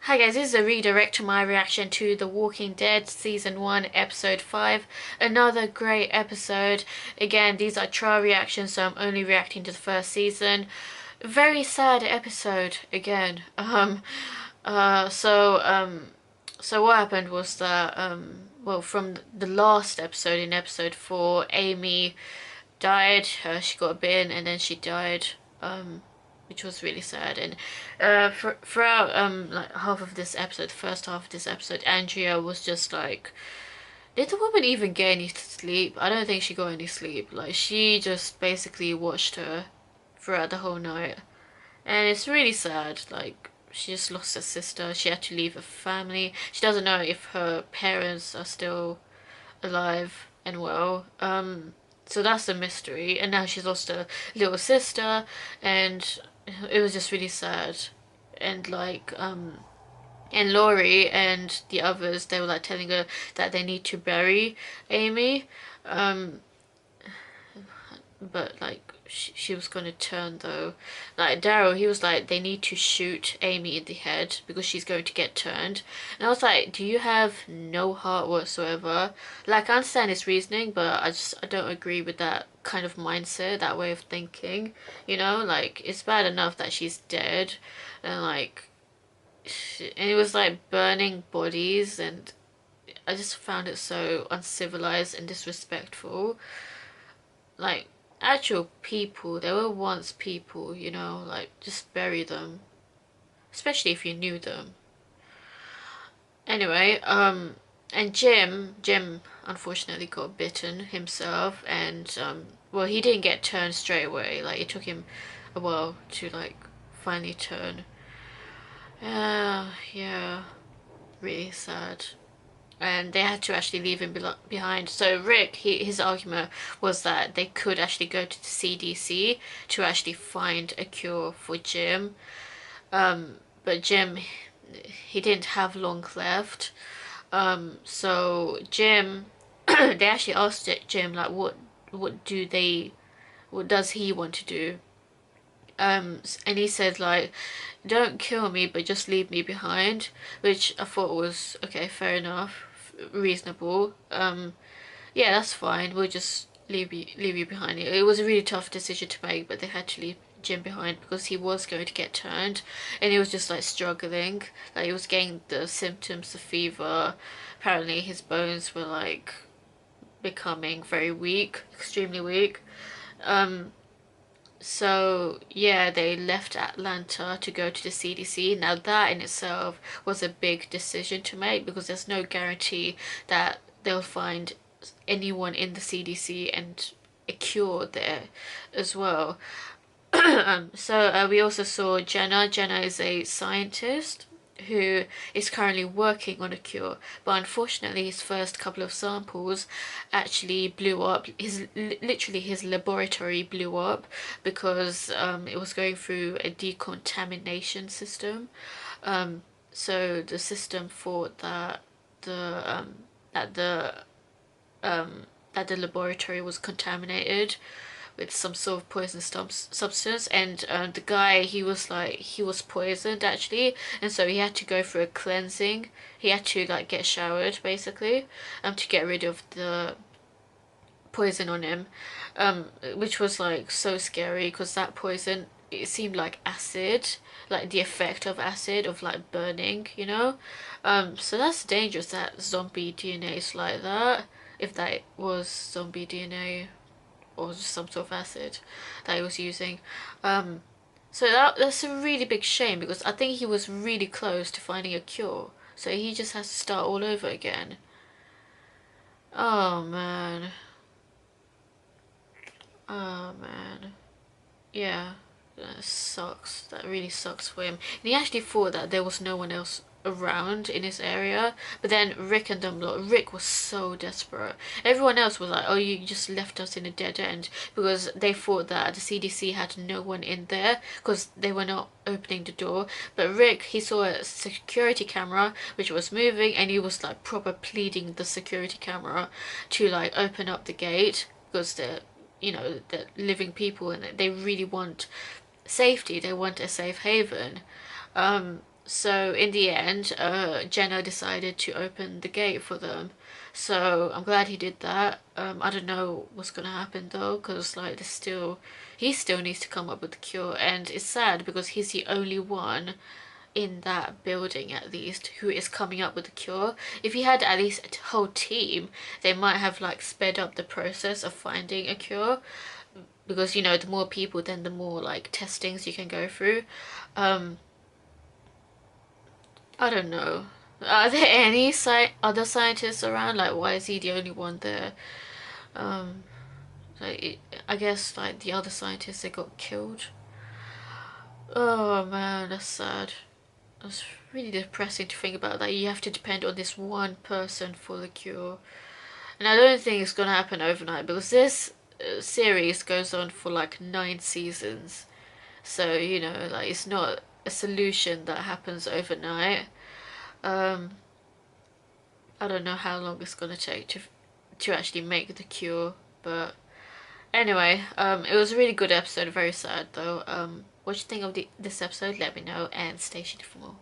Hi guys, this is a redirect to my reaction to The Walking Dead Season 1 Episode 5. Another great episode. Again, these are trial reactions, so I'm only reacting to the first season. Very sad episode again. So what happened was that well, from the last episode, in episode 4, Amy died. She got bitten and then she died. Which was really sad. And throughout like half of this episode, the first half of this episode, Andrea was just like, did the woman even get any sleep? I don't think she got any sleep. Like, she just basically watched her throughout the whole night, and it's really sad. Like, she just lost her sister. She had to leave her family. She doesn't know if her parents are still alive and well. So that's a mystery. And now she's lost a little sister, and it was just really sad. And like, and Laurie and the others, they were like telling her that they need to bury Amy. Um, but like she was gonna turn though. Like Daryl, he was like, they need to shoot Amy in the head because she's going to get turned. And I was like, do you have no heart whatsoever? Like, I understand his reasoning, but I don't agree with that kind of mindset, that way of thinking. You know, like, it's bad enough that she's dead, and like, and it was like burning bodies, and I just found it so uncivilized and disrespectful. Like, actual people, they were once people, you know, like, just bury them, especially if you knew them. Anyway, and Jim unfortunately got bitten himself, and well, he didn't get turned straight away. Like, it took him a while to like finally turn. Yeah, really sad. And they had to actually leave him behind. So Rick, his argument was that they could actually go to the CDC to actually find a cure for Jim. But Jim, he didn't have long left. So Jim, they actually asked Jim like, what does he want to do? And he said like, don't kill me, but just leave me behind, which I thought was okay, fair enough, reasonable. Yeah, that's fine. We'll just leave you behind. It was a really tough decision to make, but they had to leave Jim behind because he was going to get turned, and he was just like struggling. Like, he was getting the symptoms of fever. Apparently, his bones were like becoming very weak, extremely weak. So yeah, they left Atlanta to go to the CDC. Now that in itself was a big decision to make because there's no guarantee that they'll find anyone in the CDC and a cure there as well. So we also saw Jenna. Jenna is a scientist who is currently working on a cure, but unfortunately his first couple of samples actually blew up. Literally his laboratory blew up because it was going through a decontamination system. So the system thought that the that the that the laboratory was contaminated with some sort of poisonous substance, and the guy, he was like, he was poisoned actually, and so he had to go through a cleansing. He had to like get showered basically, to get rid of the poison on him, which was like so scary because that poison, it seemed like acid, like the effect of acid, of like burning, you know. So that's dangerous that zombie DNA is like that, if that was zombie DNA or just some sort of acid that he was using. So that's a really big shame because I think he was really close to finding a cure. So he just has to start all over again. Oh man. Oh man. Yeah. That sucks. That really sucks for him. And he actually thought that there was no one else around in his area, but then Rick and them lot, Rick was so desperate. Everyone else was like, oh, you just left us in a dead end, because they thought that the CDC had no one in there because they were not opening the door. But Rick, he saw a security camera which was moving, and he was like proper pleading the security camera to like open up the gate because they're, you know, they're living people and they really want safety, they want a safe haven. So in the end, Jenna decided to open the gate for them. So I'm glad he did that. I don't know what's gonna happen though, because like he still needs to come up with the cure, and it's sad because he's the only one in that building at least who is coming up with the cure. If he had at least a whole team, they might have like sped up the process of finding a cure, because you know the more people, then the more like testings you can go through. Um, I don't know. Are there any other scientists around? Like, why is he the only one there? Um, I guess like the other scientists they got killed. Oh man, that's sad. That's really depressing to think about that you have to depend on this one person for the cure. And I don't think it's gonna happen overnight because this series goes on for like 9 seasons. So, you know, like it's not a solution that happens overnight. Um, I don't know how long it's gonna take to actually make the cure, but anyway, it was a really good episode. Very sad though. What you think of this episode? Let me know and stay tuned for more.